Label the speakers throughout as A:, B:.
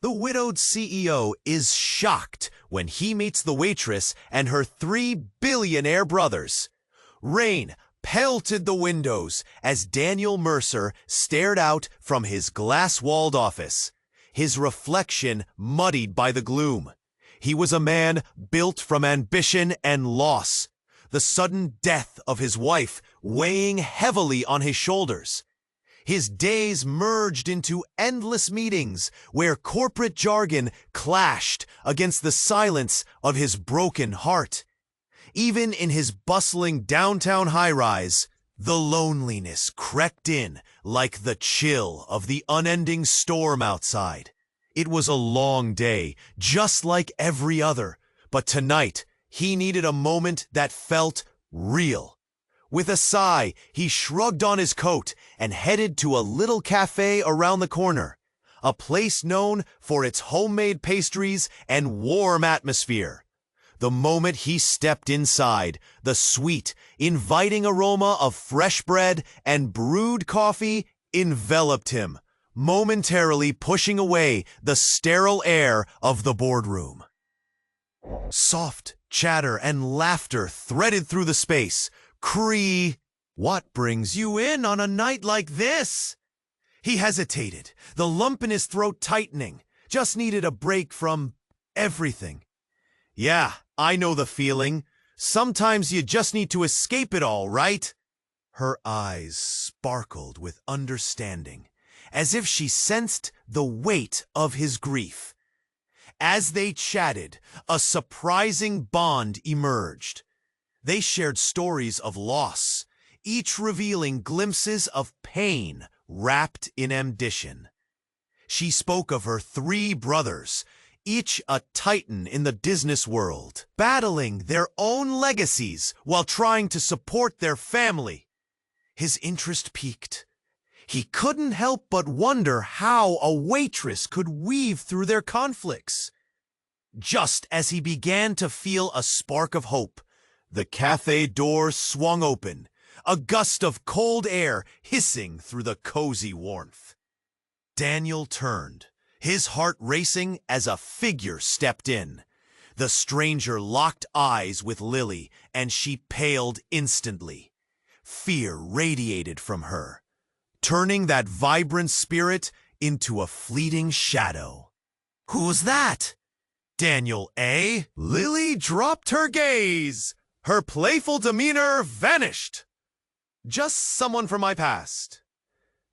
A: The widowed CEO is shocked when he meets the waitress and her 3 billionaire brothers. Rain pelted the windows as Daniel Mercer stared out from his glass-walled office, his reflection muddied by the gloom. He was a man built from ambition and loss, the sudden death of his wife weighing heavily on his shoulders. His days merged into endless meetings where corporate jargon clashed against the silence of his broken heart. Even in his bustling downtown high-rise, the loneliness crept in like the chill of the unending storm outside. It was a long day, just like every other, but tonight he needed a moment that felt real. With a sigh, he shrugged on his coat and headed to a little cafe around the corner, a place known for its homemade pastries and warm atmosphere. The moment he stepped inside, the sweet, inviting aroma of fresh bread and brewed coffee enveloped him, momentarily pushing away the sterile air of the boardroom. Soft chatter and laughter threaded through the space. What brings you in on a night like this? He hesitated, the lump in his throat tightening. Just needed a break from everything. Yeah, I know the feeling. Sometimes you just need to escape it all, right? Her eyes sparkled with understanding, as if she sensed the weight of his grief. As they chatted, a surprising bond emerged. They shared stories of loss, each revealing glimpses of pain wrapped in ambition. She spoke of her 3 brothers, each a titan in the business world, battling their own legacies while trying to support their family. His interest piqued. He couldn't help but wonder how a waitress could weave through their conflicts. Just as he began to feel a spark of hope, the cafe door swung open, a gust of cold air hissing through the cozy warmth. Daniel turned, his heart racing as a figure stepped in. The stranger locked eyes with Lily, and she paled instantly. Fear radiated from her, turning that vibrant spirit into a fleeting shadow. "Who's that?" "Daniel, eh?" Lily dropped her gaze. Her playful demeanor vanished. "Just someone from my past."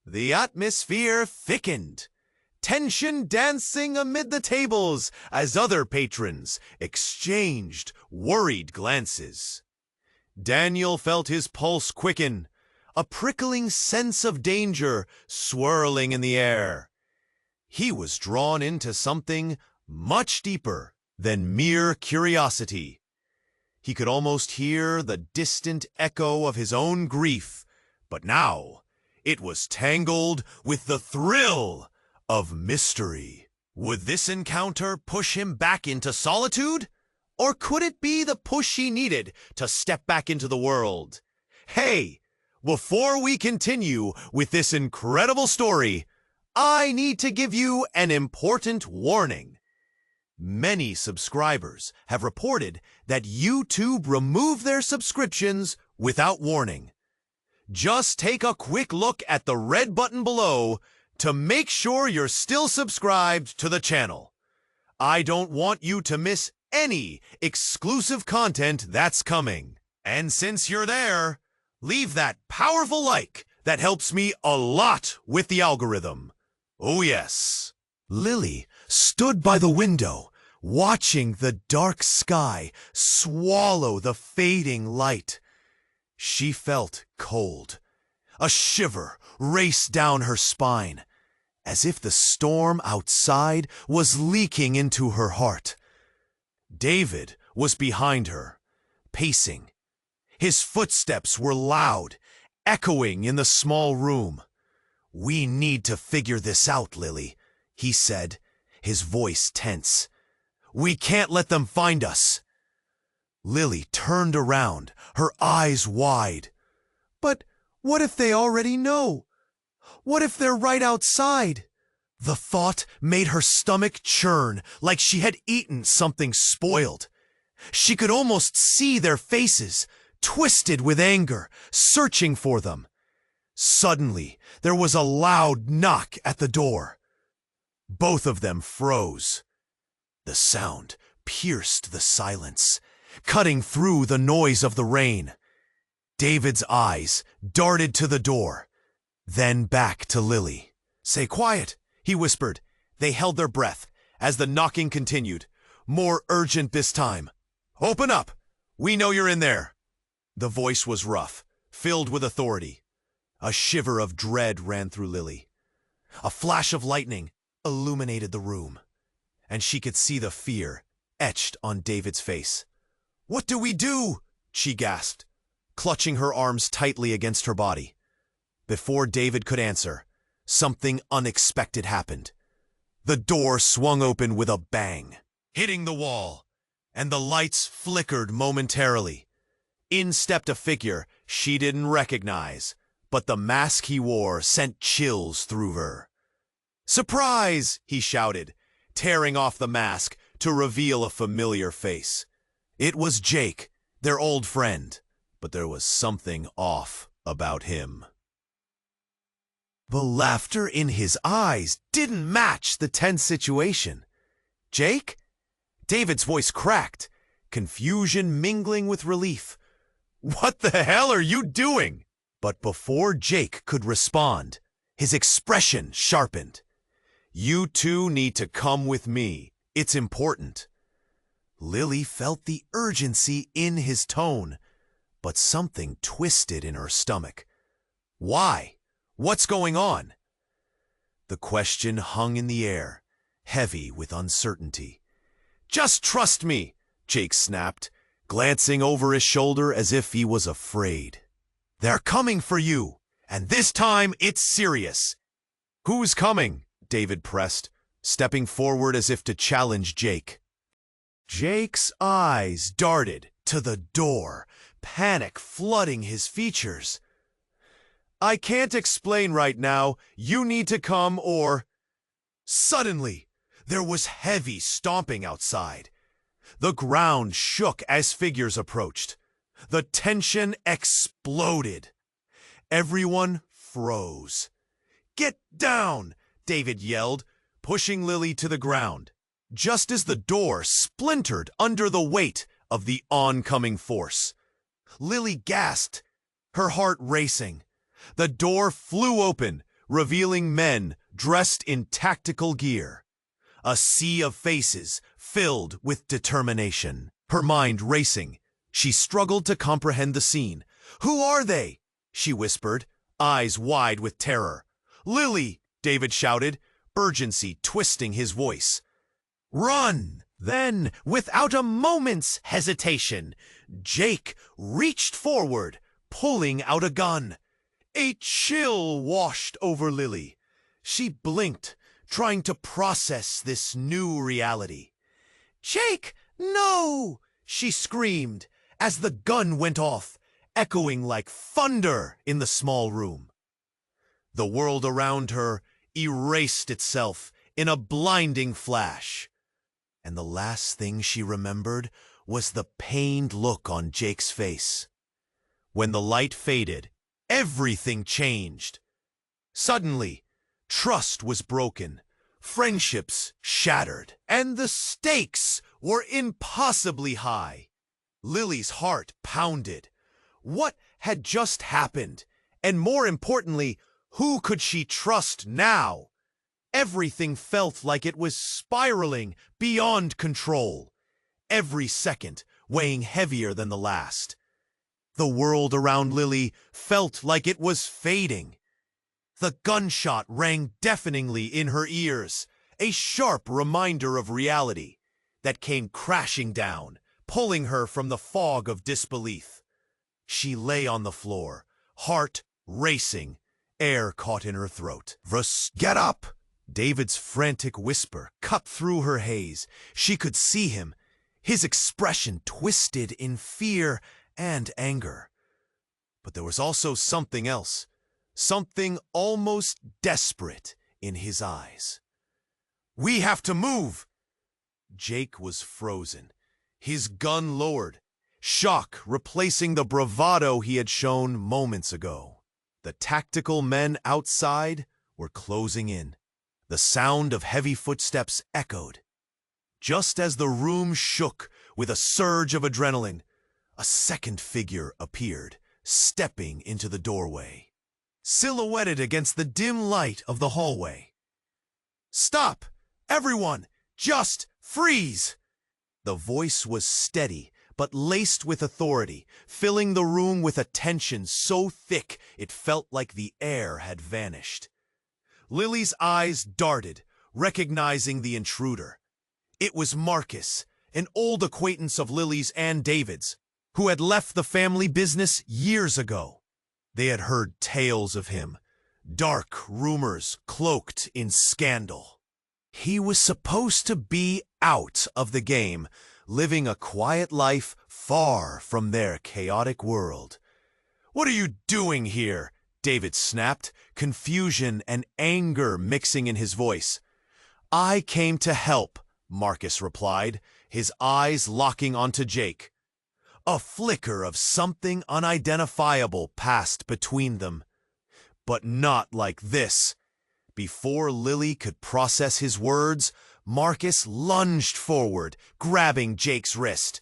A: The atmosphere thickened, tension dancing amid the tables as other patrons exchanged worried glances. Daniel felt his pulse quicken, a prickling sense of danger swirling in the air. He was drawn into something much deeper than mere curiosity. He could almost hear the distant echo of his own grief, but now it was tangled with the thrill of mystery. Would this encounter push him back into solitude? Or could it be the push he needed to step back into the world? Hey, before we continue with this incredible story, I need to give you an important warning. Many subscribers have reported that YouTube removed their subscriptions without warning. Just take a quick look at the red button below to make sure you're still subscribed to the channel. I don't want you to miss any exclusive content that's coming. And since you're there, leave that powerful like that helps me a lot with the algorithm. Oh yes. Lily stood by the window, watching the dark sky swallow the fading light. She felt cold. A shiver raced down her spine, as if the storm outside was leaking into her heart. David was behind her, pacing. His footsteps were loud, echoing in the small room. "We need to figure this out, Lily," he said, his voice tense. "We can't let them find us." Lily turned around, her eyes wide. "But what if they already know? What if they're right outside?" The thought made her stomach churn like she had eaten something spoiled. She could almost see their faces, twisted with anger, searching for them. Suddenly, there was a loud knock at the door. Both of them froze. The sound pierced the silence, cutting through the noise of the rain. David's eyes darted to the door, then back to Lily. "Say quiet," he whispered. They held their breath as the knocking continued, more urgent this time. "Open up! We know you're in there." The voice was rough, filled with authority. A shiver of dread ran through Lily. A flash of lightning illuminated the room, and she could see the fear etched on David's face. "What do we do?" she gasped, clutching her arms tightly against her body. Before David could answer, something unexpected happened. The door swung open with a bang, hitting the wall, and the lights flickered momentarily. In stepped a figure she didn't recognize, but the mask he wore sent chills through her. "Surprise!" he shouted, tearing off the mask to reveal a familiar face. It was Jake, their old friend, but there was something off about him. The laughter in his eyes didn't match the tense situation. "Jake?" David's voice cracked, confusion mingling with relief. "What the hell are you doing?" But before Jake could respond, his expression sharpened. "You two need to come with me. It's important." Lily felt the urgency in his tone, but something twisted in her stomach. "Why? What's going on?" The question hung in the air, heavy with uncertainty. "Just trust me," Jake snapped, glancing over his shoulder as if he was afraid. "They're coming for you, and this time it's serious." "Who's coming?" David pressed, stepping forward as if to challenge Jake. Jake's eyes darted to the door, panic flooding his features. "I can't explain right now. You need to come or—" Suddenly, there was heavy stomping outside. The ground shook as figures approached. The tension exploded. Everyone froze. "Get down!" David yelled, pushing Lily to the ground, just as the door splintered under the weight of the oncoming force. Lily gasped, her heart racing. The door flew open, revealing men dressed in tactical gear. A sea of faces filled with determination. Her mind racing, she struggled to comprehend the scene. "Who are they?" she whispered, eyes wide with terror. "Lily!" David shouted, urgency twisting his voice. "Run!" Then, without a moment's hesitation, Jake reached forward, pulling out a gun. A chill washed over Lily. She blinked, trying to process this new reality. "Jake, no!" she screamed as the gun went off, echoing like thunder in the small room. The world around her erased itself in a blinding flash, and the last thing she remembered was the pained look on Jake's face. When the light faded, everything changed. Suddenly, trust was broken, friendships shattered, and the stakes were impossibly high. Lily's heart pounded. What had just happened? And more importantly, who could she trust now? Everything felt like it was spiraling beyond control, every second weighing heavier than the last. The world around Lily felt like it was fading. The gunshot rang deafeningly in her ears, a sharp reminder of reality that came crashing down, pulling her from the fog of disbelief. She lay on the floor, heart racing, air caught in her throat. "Get up!" David's frantic whisper cut through her haze. She could see him, his expression twisted in fear and anger. But there was also something else, something almost desperate in his eyes. We have to move! Jake was frozen, his gun lowered, shock replacing the bravado he had shown moments ago. The tactical men outside were closing in. The sound of heavy footsteps echoed. Just as the room shook with a surge of adrenaline, a second figure appeared, stepping into the doorway, silhouetted against the dim light of the hallway. "Stop! Everyone! Just freeze!" The voice was steady, but laced with authority, filling the room with a tension so thick it felt like the air had vanished. Lily's eyes darted, recognizing the intruder. It was Marcus, an old acquaintance of Lily's and David's, who had left the family business years ago. They had heard tales of him, dark rumors cloaked in scandal. He was supposed to be out of the game, living a quiet life far from their chaotic world. "What are you doing here?" David snapped, confusion and anger mixing in his voice. "I came to help," Marcus replied, his eyes locking onto Jake. A flicker of something unidentifiable passed between them. But not like this. Before Lily could process his words, Marcus lunged forward, grabbing Jake's wrist.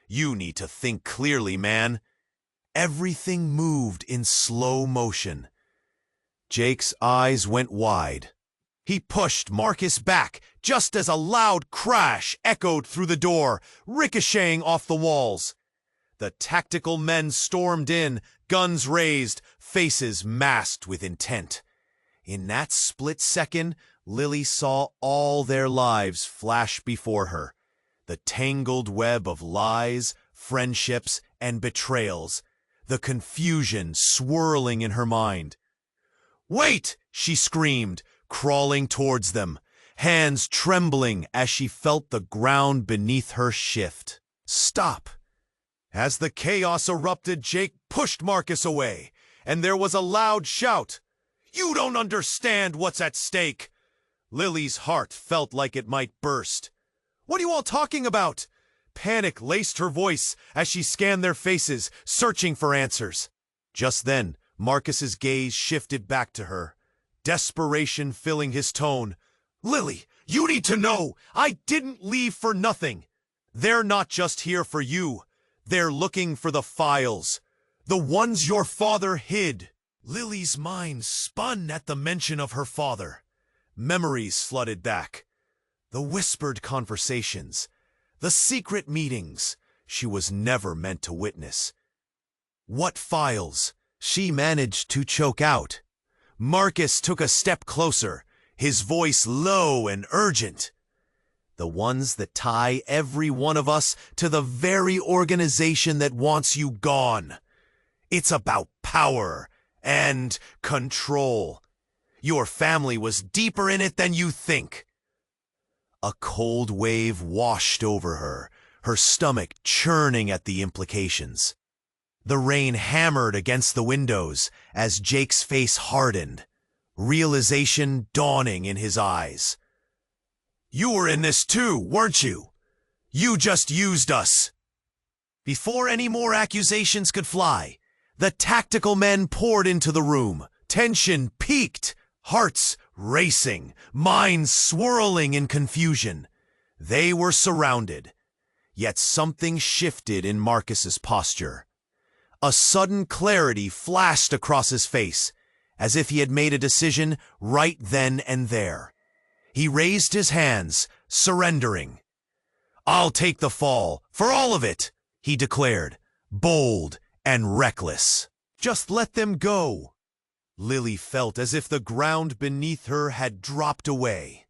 A: "You need to think clearly, man." Everything moved in slow motion. Jake's eyes went wide. He pushed Marcus back just as a loud crash echoed through the door, ricocheting off the walls. The tactical men stormed in, guns raised, faces masked with intent. In that split second, Lily saw all their lives flash before her. The tangled web of lies, friendships, and betrayals. The confusion swirling in her mind. "Wait!" she screamed, crawling towards them, hands trembling as she felt the ground beneath her shift. "Stop!" As the chaos erupted, Jake pushed Marcus away, and there was a loud shout. "You don't understand what's at stake!" Lily's heart felt like it might burst. "What are you all talking about?" Panic laced her voice as she scanned their faces, searching for answers. Just then, Marcus's gaze shifted back to her, desperation filling his tone. "Lily, you need to know, I didn't leave for nothing. They're not just here for you. They're looking for the files, the ones your father hid." Lily's mind spun at the mention of her father. Memories flooded back. The whispered conversations, the secret meetings she was never meant to witness. "What files?" she managed to choke out. Marcus took a step closer, his voice low and urgent. "The ones that tie every one of us to the very organization that wants you gone. It's about power and control. Your family was deeper in it than you think." A cold wave washed over her, her stomach churning at the implications. The rain hammered against the windows as Jake's face hardened, realization dawning in his eyes. "You were in this too, weren't you? You just used us." Before any more accusations could fly, the tactical men poured into the room. Tension peaked, hearts racing, minds swirling in confusion. They were surrounded, yet something shifted in Marcus's posture. A sudden clarity flashed across his face, as if he had made a decision right then and there. He raised his hands, surrendering. "I'll take the fall, for all of it," he declared, bold and reckless. "Just let them go." Lily felt as if the ground beneath her had dropped away.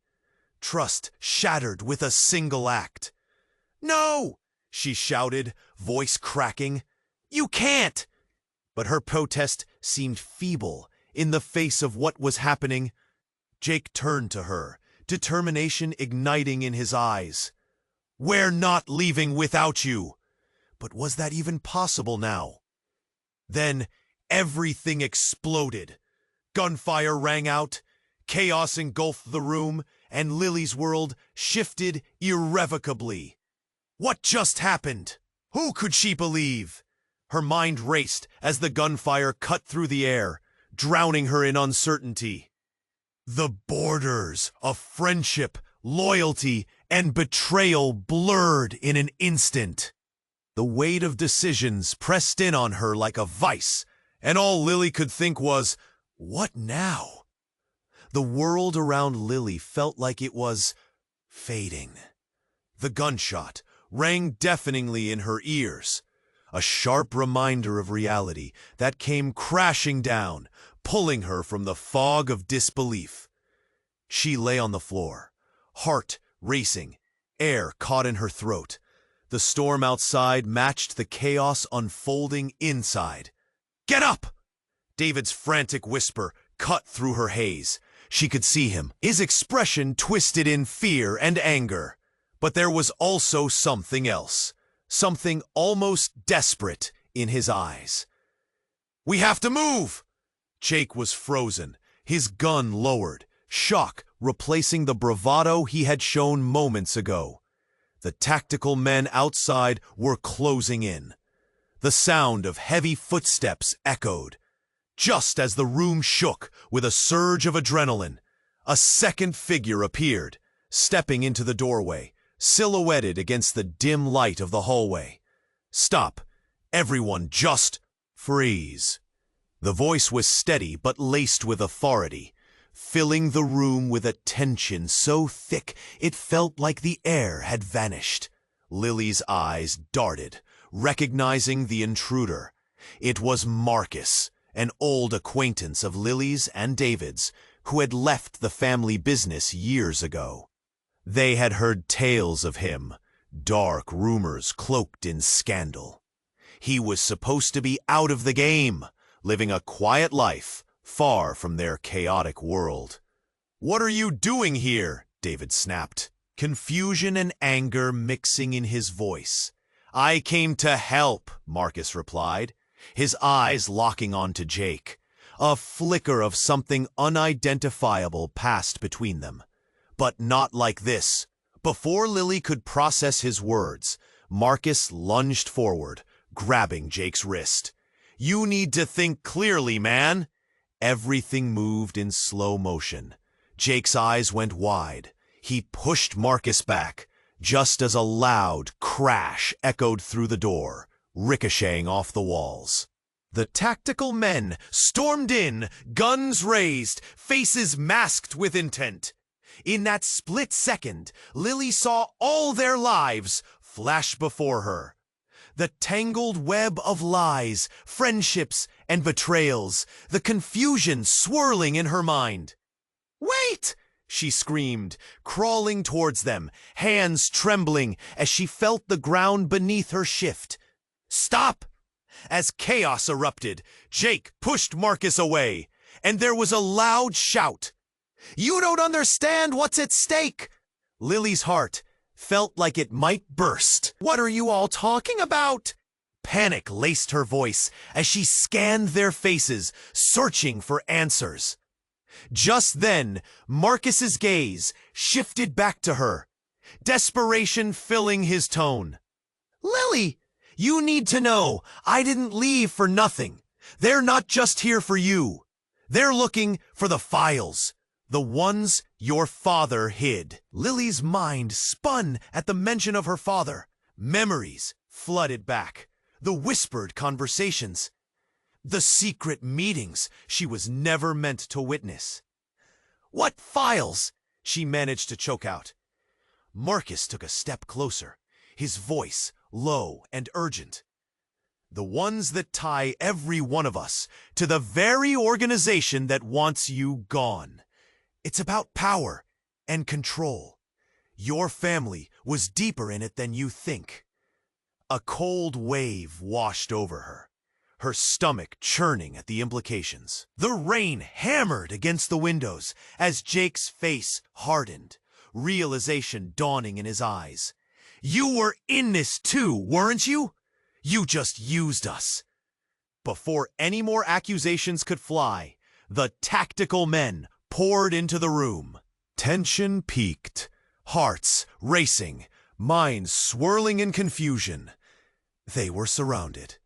A: Trust shattered with a single act. "No!" she shouted, voice cracking. "You can't!" But her protest seemed feeble in the face of what was happening. Jake turned to her, determination igniting in his eyes. "We're not leaving without you." But was that even possible now? Then everything exploded. Gunfire rang out, chaos engulfed the room, and Lily's world shifted irrevocably. What just happened? Who could she believe? Her mind raced as the gunfire cut through the air, drowning her in uncertainty. The borders of friendship, loyalty, and betrayal blurred in an instant. The weight of decisions pressed in on her like a vice, and all Lily could think was, what now? The world around Lily felt like it was fading. The gunshot rang deafeningly in her ears, a sharp reminder of reality that came crashing down, pulling her from the fog of disbelief. She lay on the floor, heart racing, air caught in her throat. The storm outside matched the chaos unfolding inside. "Get up!" David's frantic whisper cut through her haze. She could see him, his expression twisted in fear and anger. But there was also something else, something almost desperate in his eyes. "We have to move!" Jake was frozen, his gun lowered, shock replacing the bravado he had shown moments ago. The tactical men outside were closing in. The sound of heavy footsteps echoed. Just as the room shook with a surge of adrenaline, a second figure appeared, stepping into the doorway, silhouetted against the dim light of the hallway. "Stop. Everyone just freeze." The voice was steady but laced with authority, filling the room with a tension so thick it felt like the air had vanished. Lily's eyes darted, recognizing the intruder. It was Marcus, an old acquaintance of Lily's and David's, who had left the family business years ago. They had heard tales of him, dark rumors cloaked in scandal. He was supposed to be out of the game, living a quiet life, far from their chaotic world. "What are you doing here?" David snapped, confusion and anger mixing in his voice. "I came to help," Marcus replied, his eyes locking onto Jake. A flicker of something unidentifiable passed between them. But not like this. Before Lily could process his words, Marcus lunged forward, grabbing Jake's wrist. "You need to think clearly, man." Everything moved in slow motion. Jake's eyes went wide. He pushed Marcus back, just as a loud crash echoed through the door, ricocheting off the walls. The tactical men stormed in, guns raised, faces masked with intent. In that split second, Lily saw all their lives flash before her. The tangled web of lies, friendships, and betrayals, the confusion swirling in her mind. "Wait!" she screamed, crawling towards them, hands trembling as she felt the ground beneath her shift. "Stop!" As chaos erupted, Jake pushed Marcus away, and there was a loud shout. "You don't understand what's at stake!" Lily's heart felt like it might burst. "What are you all talking about?" Panic laced her voice as she scanned their faces, searching for answers. Just then, Marcus's gaze shifted back to her, desperation filling his tone. "Lily, you need to know I didn't leave for nothing. They're not just here for you. They're looking for the files. The ones your father hid." Lily's mind spun at the mention of her father. Memories flooded back. The whispered conversations. The secret meetings she was never meant to witness. "What files?" she managed to choke out. Marcus took a step closer, his voice low and urgent. "The ones that tie every one of us to the very organization that wants you gone. It's about power and control. Your family was deeper in it than you think." A cold wave washed over her stomach churning at the implications. The rain hammered against the windows as Jake's face hardened, realization dawning in his eyes. "You were in this too, weren't you? You just used us." Before any more accusations could fly, the tactical men poured into the room. Tension peaked, hearts racing, minds swirling in confusion. They were surrounded.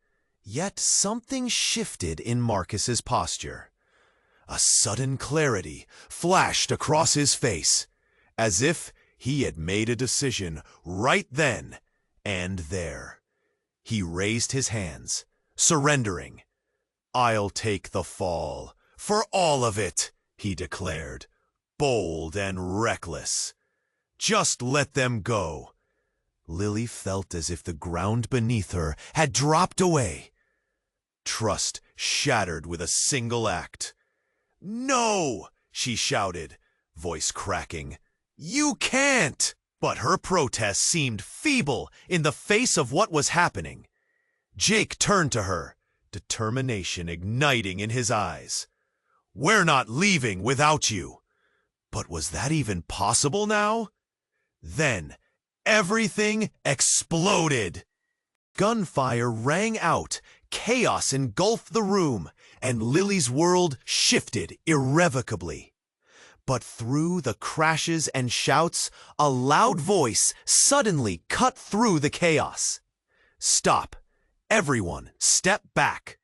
A: Yet something shifted in Marcus's posture. A sudden clarity flashed across his face, as if he had made a decision right then and there. He raised his hands, surrendering. "I'll take the fall, for all of it," he declared, bold and reckless. "Just let them go." Lily felt as if the ground beneath her had dropped away. Trust shattered with a single act. "No!" she shouted, voice cracking. "You can't!" But her protest seemed feeble in the face of what was happening. Jake turned to her, determination igniting in his eyes. "We're not leaving without you." But was that even possible now? Then, everything exploded. Gunfire rang out, chaos engulfed the room, and Lily's world shifted irrevocably. But through the crashes and shouts, a loud voice suddenly cut through the chaos. "Stop. Everyone, step back."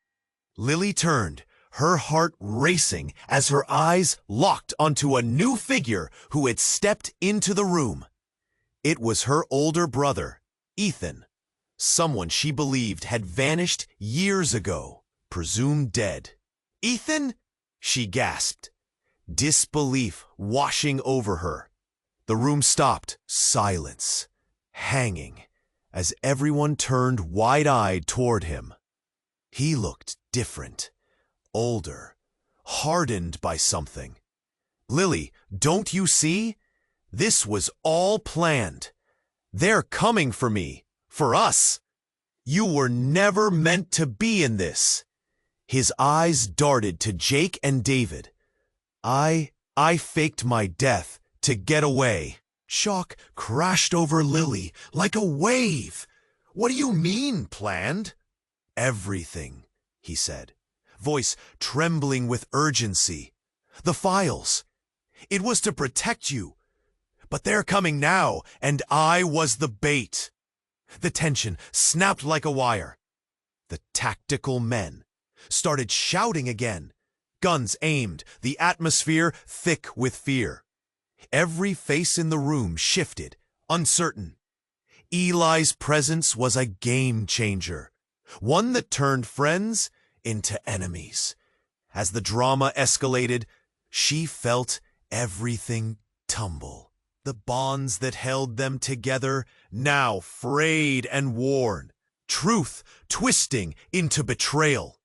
A: Lily turned, her heart racing as her eyes locked onto a new figure who had stepped into the room. It was her older brother, Ethan, someone she believed had vanished years ago, presumed dead. "Ethan?" she gasped, disbelief washing over her. The room stopped, silence, hanging, as everyone turned wide-eyed toward him. He looked different, older, hardened by something. "Lily, don't you see? This was all planned. They're coming for me, for us. You were never meant to be in this." His eyes darted to Jake and David. I faked my death to get away." Shock crashed over Lily like a wave. "What do you mean, planned?" "Everything," he said, voice trembling with urgency. "The files. It was to protect you. But they're coming now, and I was the bait." The tension snapped like a wire. The tactical men started shouting again, guns aimed, the atmosphere thick with fear. Every face in the room shifted, uncertain. Eli's presence was a game changer, one that turned friends into enemies. As the drama escalated, she felt everything tumble. The bonds that held them together now frayed and worn, truth twisting into betrayal.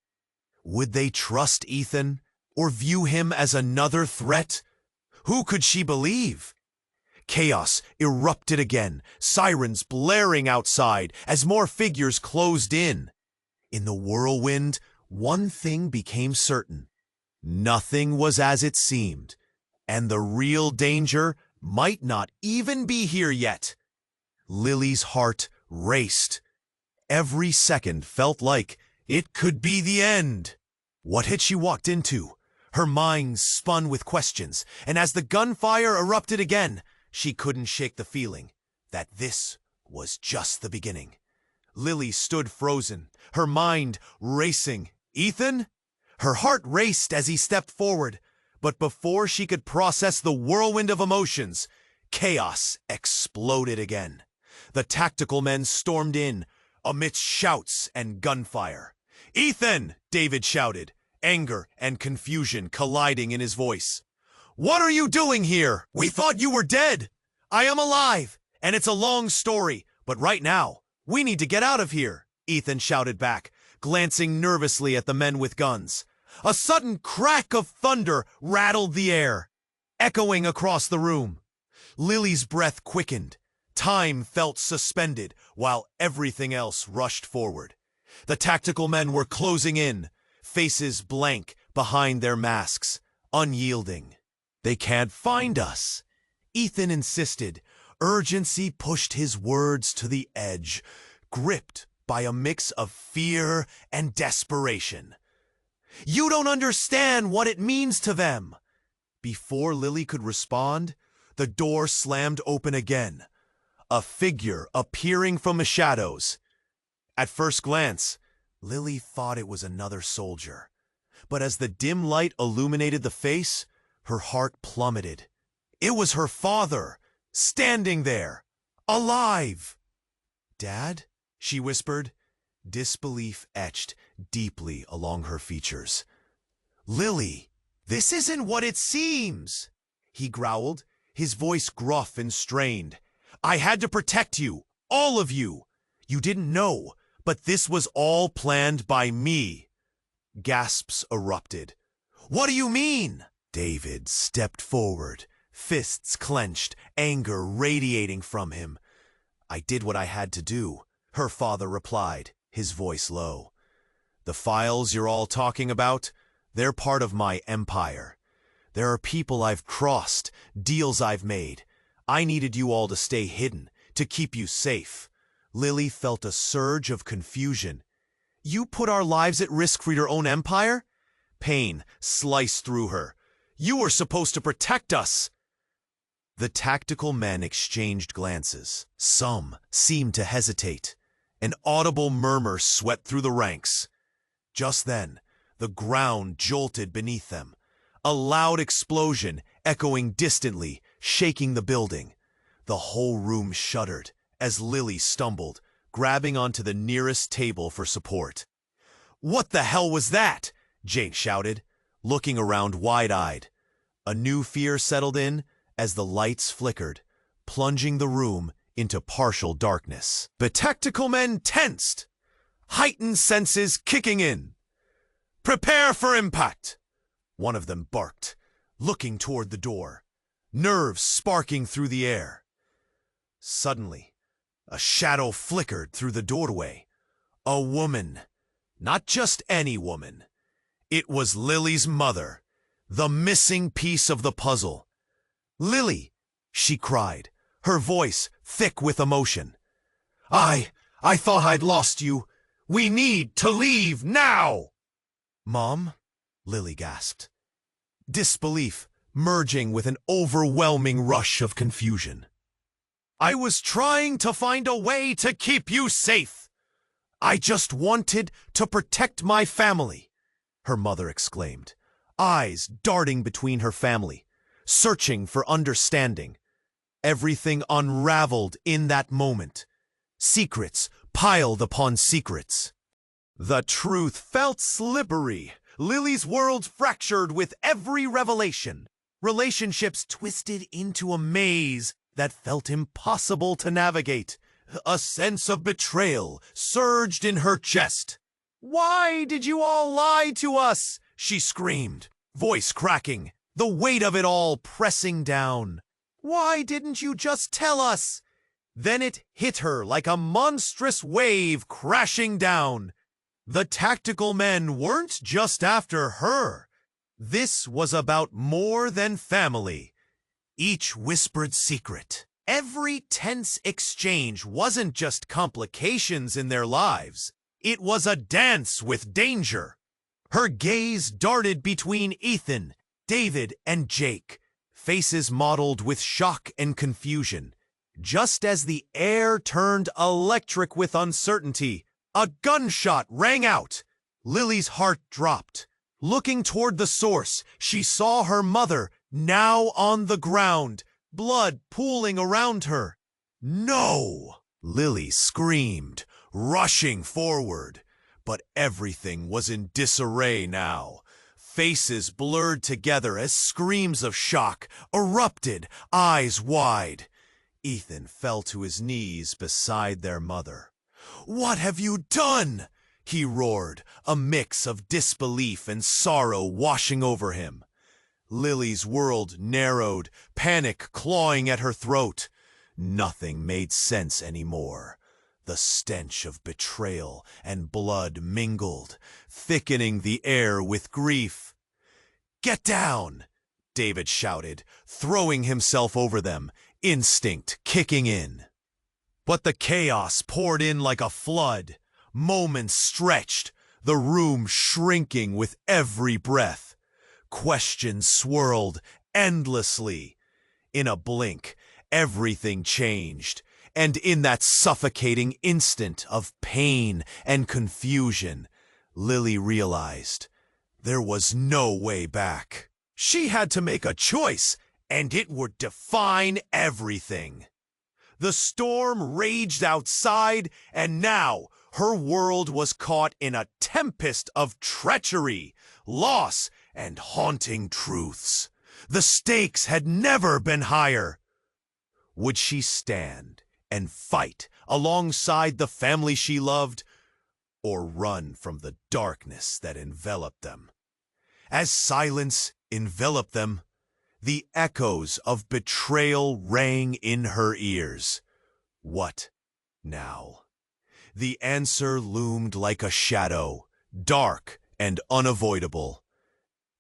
A: Would they trust Ethan, or view him as another threat? Who could she believe? Chaos erupted again, sirens blaring outside as more figures closed in. In the whirlwind, one thing became certain. Nothing was as it seemed, and the real danger might not even be here yet. Lily's heart raced. Every second felt like it could be the end. What had she walked into? Her mind spun with questions, and as the gunfire erupted again, she couldn't shake the feeling that this was just the beginning. Lily stood frozen, her mind racing. Ethan? Her heart raced as he stepped forward, but before she could process the whirlwind of emotions, chaos exploded again. The tactical men stormed in, amidst shouts and gunfire. "Ethan!" David shouted, anger and confusion colliding in his voice. "What are you doing here? We thought you were dead." "I am alive, and it's a long story, but right now, we need to get out of here," Ethan shouted back, glancing nervously at the men with guns. A sudden crack of thunder rattled the air, echoing across the room. Lily's breath quickened. Time felt suspended while everything else rushed forward. The tactical men were closing in, faces blank behind their masks, unyielding. "They can't find us," Ethan insisted. Urgency pushed his words to the edge, gripped by a mix of fear and desperation. "You don't understand what it means to them." Before Lily could respond, The door slammed open again, a figure appearing from the shadows. At first glance, Lily thought it was another soldier. But as the dim light illuminated the face, her heart plummeted. It was her father, standing there, alive. "Dad?" she whispered, disbelief etched deeply along her features. "Lily, this isn't what it seems," he growled, his voice gruff and strained. "I had to protect you, all of you. You didn't know, but this was all planned by me." Gasps erupted. "What do you mean?" David stepped forward, fists clenched, anger radiating from him. "I did what I had to do," her father replied, his voice low. "The files you're all talking about, they're part of my empire. There are people I've crossed, deals I've made. I needed you all to stay hidden, to keep you safe." Lily felt a surge of confusion. "You put our lives at risk for your own empire?" Pain sliced through her. "You were supposed to protect us." The tactical men exchanged glances. Some seemed to hesitate. An audible murmur swept through the ranks. Just then, the ground jolted beneath them. A loud explosion echoing distantly, shaking the building. The whole room shuddered as Lily stumbled, grabbing onto the nearest table for support. "What the hell was that?" Jake shouted, looking around wide-eyed. A new fear settled in as the lights flickered, plunging the room into partial darkness. The tactical men tensed, heightened senses kicking in. "Prepare for impact," one of them barked, looking toward the door, nerves sparking through the air. Suddenly, a shadow flickered through the doorway. A woman. Not just any woman. It was Lily's mother, the missing piece of the puzzle. "Lily," she cried, her voice thick with emotion. I thought I'd lost you. We need to leave now." "Mom?" Lily gasped, disbelief merging with an overwhelming rush of confusion. "I was trying to find a way to keep you safe. I just wanted to protect my family," her mother exclaimed, eyes darting between her family, searching for understanding. Everything unraveled in that moment. Secrets piled upon secrets. The truth felt slippery. Lily's world fractured with every revelation. Relationships twisted into a maze that felt impossible to navigate. A sense of betrayal surged in her chest. "Why did you all lie to us?" she screamed, voice cracking, the weight of it all pressing down. "Why didn't you just tell us?" Then it hit her like a monstrous wave crashing down. The tactical men weren't just after her. This was about more than family. Each whispered secret, every tense exchange wasn't just complications in their lives. It was a dance with danger. Her gaze darted between Ethan, David, and Jake, faces mottled with shock and confusion. Just as the air turned electric with uncertainty, a gunshot rang out. Lily's heart dropped. Looking toward the source, she saw her mother, now on the ground, blood pooling around her. "No!" Lily screamed, rushing forward. But everything was in disarray now. Faces blurred together as screams of shock erupted, eyes wide. Ethan fell to his knees beside their mother. "What have you done?" he roared, a mix of disbelief and sorrow washing over him. Lily's world narrowed, panic clawing at her throat. Nothing made sense anymore. The stench of betrayal and blood mingled, thickening the air with grief. "Get down!" David shouted, throwing himself over them, instinct kicking in. But the chaos poured in like a flood. Moments stretched, the room shrinking with every breath. Questions swirled endlessly. In a blink, everything changed, and in that suffocating instant of pain and confusion, Lily realized there was no way back. She had to make a choice, and it would define everything. The storm raged outside, and now her world was caught in a tempest of treachery, loss, and haunting truths. The stakes had never been higher. Would she stand and fight alongside the family she loved, or run from the darkness that enveloped them? As silence enveloped them, the echoes of betrayal rang in her ears. What now? The answer loomed like a shadow, dark and unavoidable.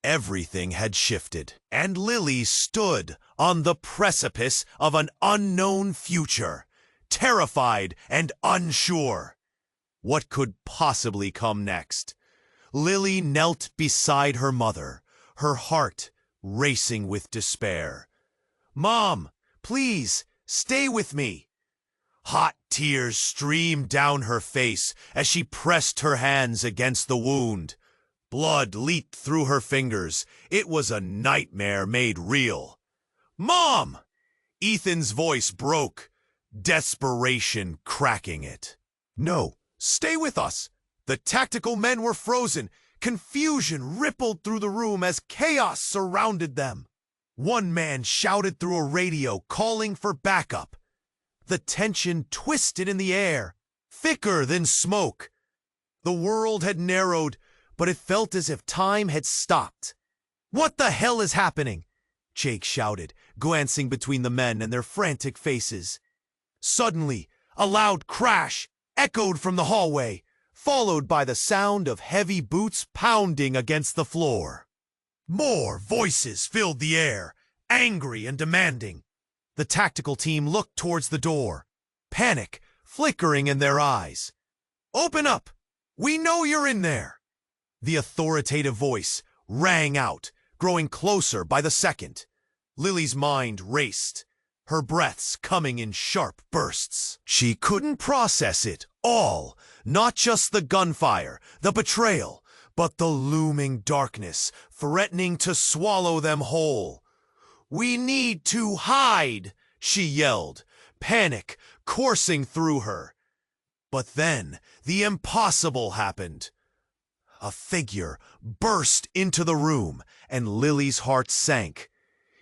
A: Everything had shifted, and Lily stood on the precipice of an unknown future, terrified and unsure. What could possibly come next? Lily knelt beside her mother, her heart racing with despair. "Mom, please, stay with me." Hot tears streamed down her face as she pressed her hands against the wound. Blood leaped through her fingers. It was a nightmare made real. "Mom!" Ethan's voice broke, desperation cracking it. "No, stay with us." The tactical men were frozen. Confusion rippled through the room as chaos surrounded them. One man shouted through a radio, calling for backup. The tension twisted in the air, thicker than smoke. The world had narrowed, but it felt as if time had stopped. "What the hell is happening?" Jake shouted, glancing between the men and their frantic faces. Suddenly, a loud crash echoed from the hallway, followed by the sound of heavy boots pounding against the floor. More voices filled the air, angry and demanding. The tactical team looked towards the door, panic flickering in their eyes. "Open up! We know you're in there!" The authoritative voice rang out, growing closer by the second. Lily's mind raced, her breaths coming in sharp bursts. She couldn't process it all, not just the gunfire, the betrayal, but the looming darkness threatening to swallow them whole. "We need to hide," she yelled, panic coursing through her. But then the impossible happened. A figure burst into the room, and Lily's heart sank.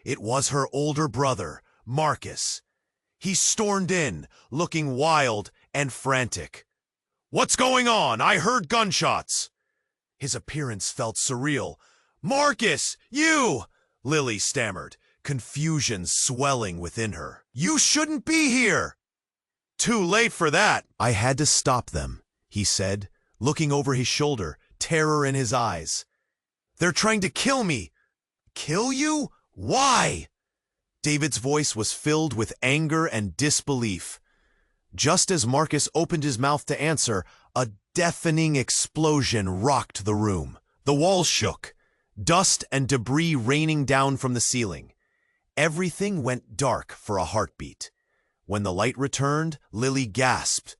A: It was her older brother, Marcus. He stormed in, looking wild and frantic. "What's going on? I heard gunshots." His appearance felt surreal. "Marcus, you!" Lily stammered, confusion swelling within her. "You shouldn't be here." "Too late for that." "I had to stop them," he said, looking over his shoulder, terror in his eyes. "They're trying to kill me." "Kill you? Why?" David's voice was filled with anger and disbelief. Just as Marcus opened his mouth to answer, a deafening explosion rocked the room. The walls shook, dust and debris raining down from the ceiling. Everything went dark for a heartbeat. When the light returned, Lily gasped.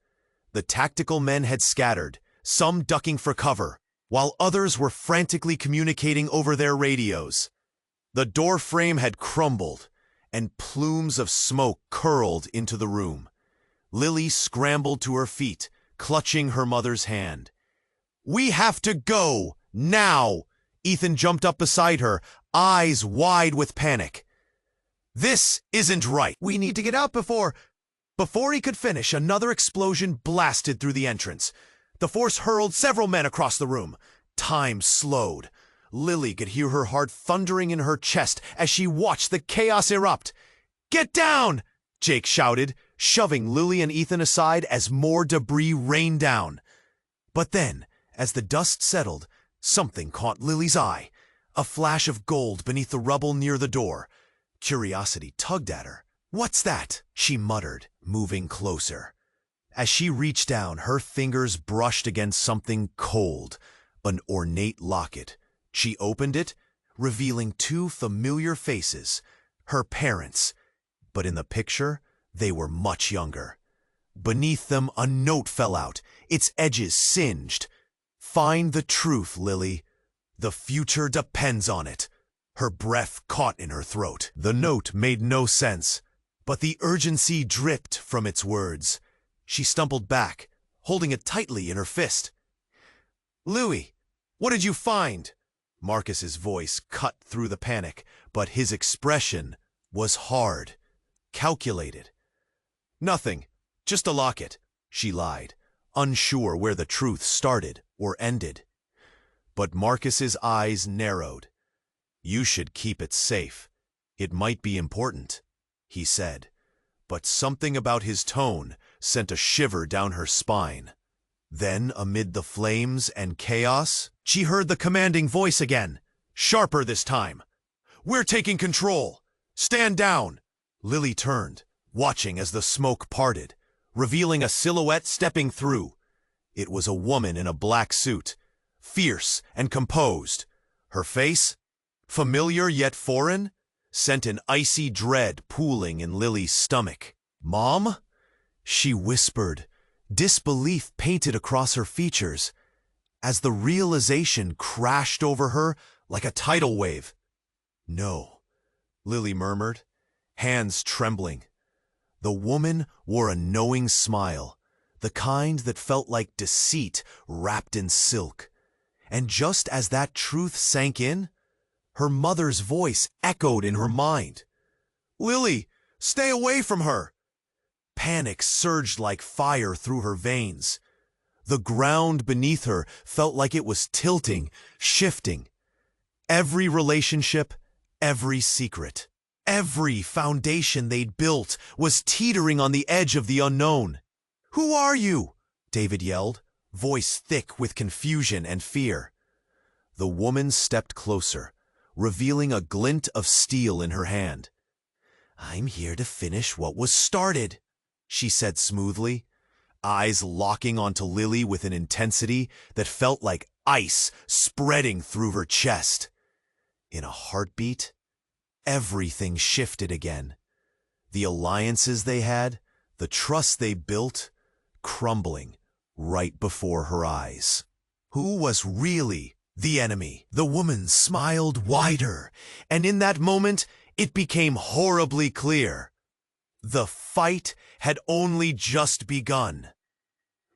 A: The tactical men had scattered, some ducking for cover, while others were frantically communicating over their radios. The door frame had crumbled, and plumes of smoke curled into the room. Lily scrambled to her feet, clutching her mother's hand. "We have to go, now!" Ethan jumped up beside her, eyes wide with panic. "This isn't right. We need to get out before—" Before he could finish, another explosion blasted through the entrance. The force hurled several men across the room. Time slowed. Lily could hear her heart thundering in her chest as she watched the chaos erupt. "Get down!" Jake shouted, shoving Lily and Ethan aside as more debris rained down. But then, as the dust settled, something caught Lily's eye. A flash of gold beneath the rubble near the door. Curiosity tugged at her. "What's that?" she muttered, moving closer. As she reached down, her fingers brushed against something cold, an ornate locket. She opened it, revealing two familiar faces, her parents, but in the picture, they were much younger. Beneath them, a note fell out, its edges singed. "Find the truth, Lily. The future depends on it." Her breath caught in her throat. The note made no sense, but the urgency dripped from its words. She stumbled back, holding it tightly in her fist. "Louis, what did you find?" Marcus's voice cut through the panic, but his expression was hard, calculated. "Nothing, just a locket," she lied, unsure where the truth started or ended. But Marcus's eyes narrowed. "You should keep it safe. It might be important," he said, but something about his tone sent a shiver down her spine. Then, amid the flames and chaos, she heard the commanding voice again, sharper this time. "We're taking control. Stand down." Lily turned, watching as the smoke parted, revealing a silhouette stepping through. It was a woman in a black suit, fierce and composed. Her face, familiar yet foreign, sent an icy dread pooling in Lily's stomach. "Mom?" she whispered, disbelief painted across her features, as the realization crashed over her like a tidal wave. "No," Lily murmured, hands trembling. The woman wore a knowing smile, the kind that felt like deceit wrapped in silk. And just as that truth sank in, her mother's voice echoed in her mind. "Lily, stay away from her!" Panic surged like fire through her veins. The ground beneath her felt like it was tilting, shifting. Every relationship, every secret, every foundation they'd built was teetering on the edge of the unknown. "Who are you?" David yelled, voice thick with confusion and fear. The woman stepped closer, revealing a glint of steel in her hand. "I'm here to finish what was started," she said smoothly, eyes locking onto Lily with an intensity that felt like ice spreading through her chest. In a heartbeat, everything shifted again. The alliances they had, the trust they built, crumbling right before her eyes. Who was really the enemy? The woman smiled wider, and in that moment, it became horribly clear. The fight had only just begun.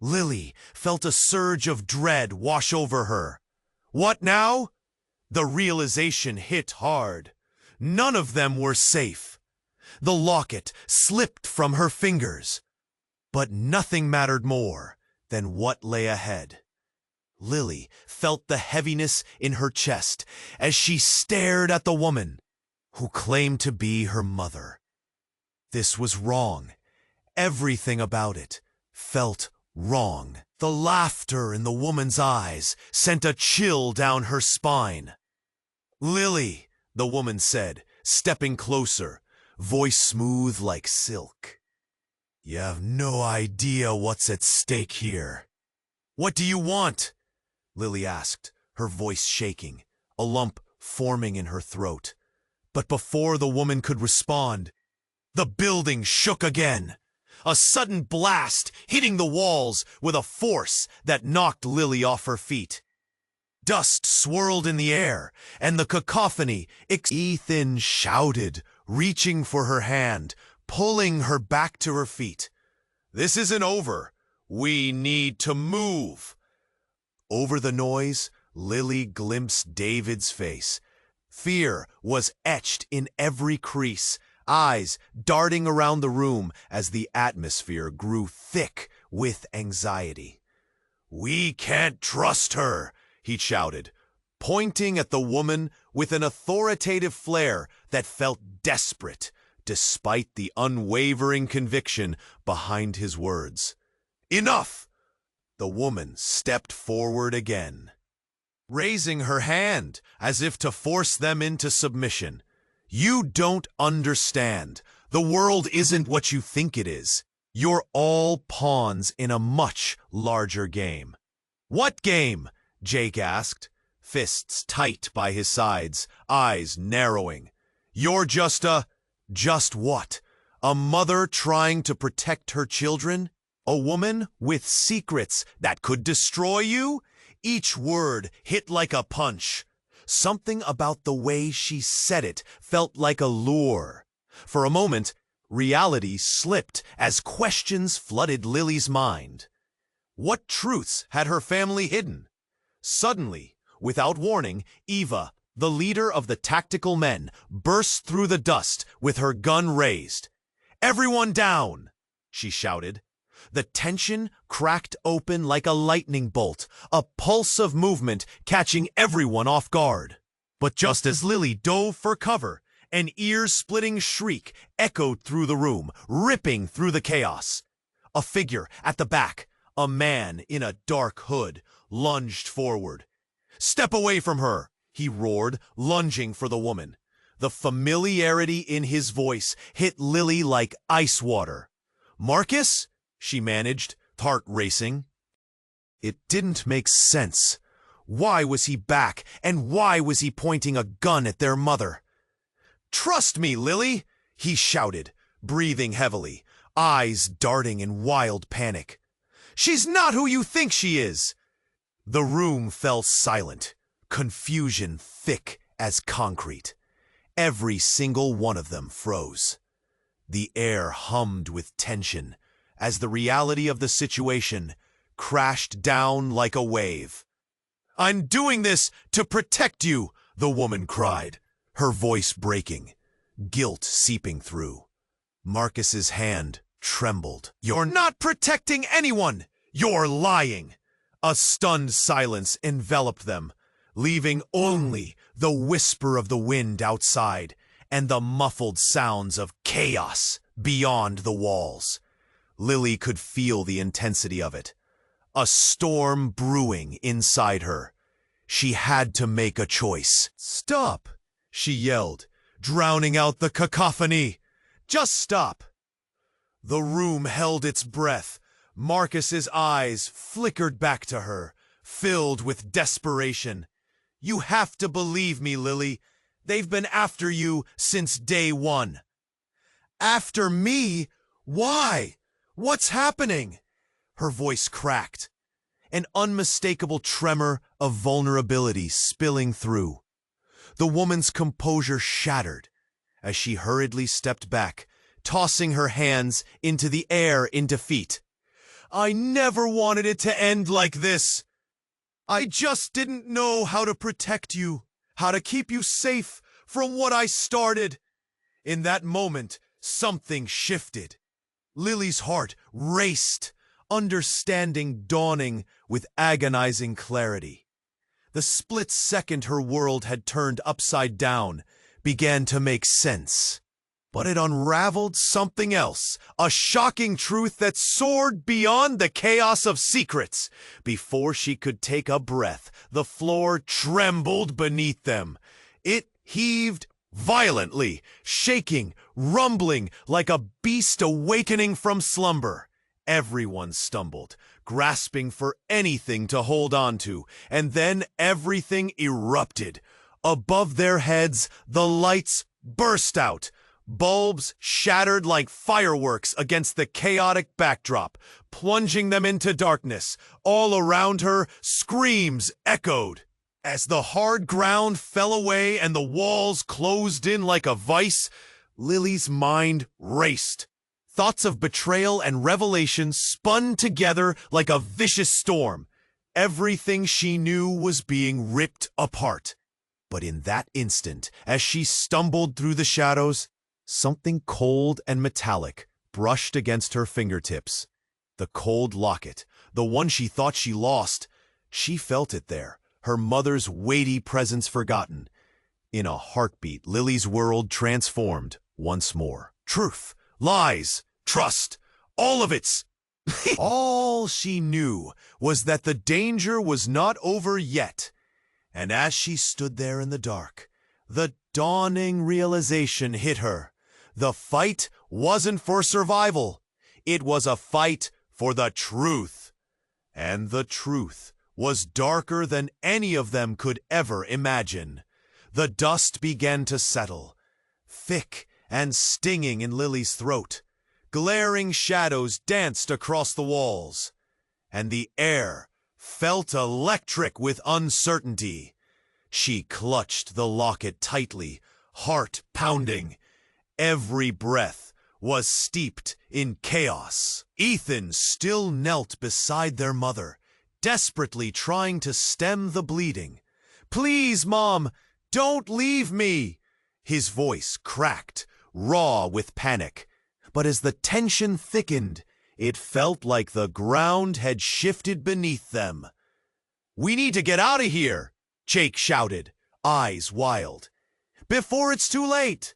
A: Lily felt a surge of dread wash over her. What now? The realization hit hard. None of them were safe. The locket slipped from her fingers. But nothing mattered more than what lay ahead. Lily felt the heaviness in her chest as she stared at the woman who claimed to be her mother. This was wrong. Everything about it felt wrong. The laughter in the woman's eyes sent a chill down her spine. "Lily," the woman said, stepping closer, voice smooth like silk. "You have no idea what's at stake here." "What do you want?" Lily asked, her voice shaking, a lump forming in her throat. But before the woman could respond, the building shook again, a sudden blast hitting the walls with a force that knocked Lily off her feet. Dust swirled in the air, and the cacophony. Ethan shouted, reaching for her hand, pulling her back to her feet. "This isn't over. We need to move." Over the noise, Lily glimpsed David's face. Fear was etched in every crease, eyes darting around the room as the atmosphere grew thick with anxiety. "We can't trust her," he shouted, pointing at the woman with an authoritative flair that felt desperate, despite the unwavering conviction behind his words. "Enough!" The woman stepped forward again, raising her hand as if to force them into submission. "You don't understand. The world isn't what you think it is. You're all pawns in a much larger game." "What game?" Jake asked, fists tight by his sides, eyes narrowing. "You're just what? A mother trying to protect her children? A woman with secrets that could destroy you? Each word hit like a punch. Something about the way she said it felt like a lure. For a moment, reality slipped as questions flooded Lily's mind. What truths had her family hidden? Suddenly, without warning, Eva, the leader of the tactical men, burst through the dust with her gun raised. "Everyone down!" she shouted. The tension cracked open like a lightning bolt, a pulse of movement catching everyone off guard. But just as Lily dove for cover, an ear-splitting shriek echoed through the room, ripping through the chaos. A figure at the back, a man in a dark hood, lunged forward. "Step away from her!" he roared, lunging for the woman. The familiarity in his voice hit Lily like ice water. "Marcus?" she managed, heart racing. It didn't make sense. Why was he back, and why was he pointing a gun at their mother? "Trust me, Lily!" he shouted, breathing heavily, eyes darting in wild panic. "She's not who you think she is!" The room fell silent, confusion thick as concrete. Every single one of them froze. The air hummed with tension as the reality of the situation crashed down like a wave. "I'm doing this to protect you," the woman cried, her voice breaking, guilt seeping through. Marcus's hand trembled. "You're not protecting anyone! You're lying!" A stunned silence enveloped them, leaving only the whisper of the wind outside and the muffled sounds of chaos beyond the walls. Lily could feel the intensity of it. A storm brewing inside her. She had to make a choice. "Stop!" she yelled, drowning out the cacophony. "Just stop!" The room held its breath. Marcus's eyes flickered back to her, filled with desperation. "You have to believe me, Lily. They've been after you since day one." "After me? Why? What's happening?" Her voice cracked, an unmistakable tremor of vulnerability spilling through. The woman's composure shattered as she hurriedly stepped back, tossing her hands into the air in defeat. "I never wanted it to end like this. I just didn't know how to protect you, how to keep you safe from what I started." In that moment, something shifted. Lily's heart raced, understanding dawning with agonizing clarity. The split second her world had turned upside down began to make sense. But it unraveled something else, a shocking truth that soared beyond the chaos of secrets. Before she could take a breath, the floor trembled beneath them. It heaved violently, shaking, rumbling like a beast awakening from slumber. Everyone stumbled, grasping for anything to hold on to, and then everything erupted. Above their heads, the lights burst out. Bulbs shattered like fireworks against the chaotic backdrop, plunging them into darkness. All around her, screams echoed. As the hard ground fell away and the walls closed in like a vice, Lily's mind raced. Thoughts of betrayal and revelation spun together like a vicious storm. Everything she knew was being ripped apart. But in that instant, as she stumbled through the shadows, something cold and metallic brushed against her fingertips. The cold locket, the one she thought she lost. She felt it there, her mother's weighty presence forgotten. In a heartbeat, Lily's world transformed once more. Truth, lies, trust, all of it's... All she knew was that the danger was not over yet. And as she stood there in the dark, the dawning realization hit her. The fight wasn't for survival. It was a fight for the truth. And the truth was darker than any of them could ever imagine. The dust began to settle, thick and stinging in Lily's throat. Glaring shadows danced across the walls, and the air felt electric with uncertainty. She clutched the locket tightly, heart pounding. Every breath was steeped in chaos. Ethan still knelt beside their mother, desperately trying to stem the bleeding. "Please, Mom, don't leave me!" His voice cracked, raw with panic. But as the tension thickened, it felt like the ground had shifted beneath them. "We need to get out of here!" Jake shouted, eyes wild. "Before it's too late!"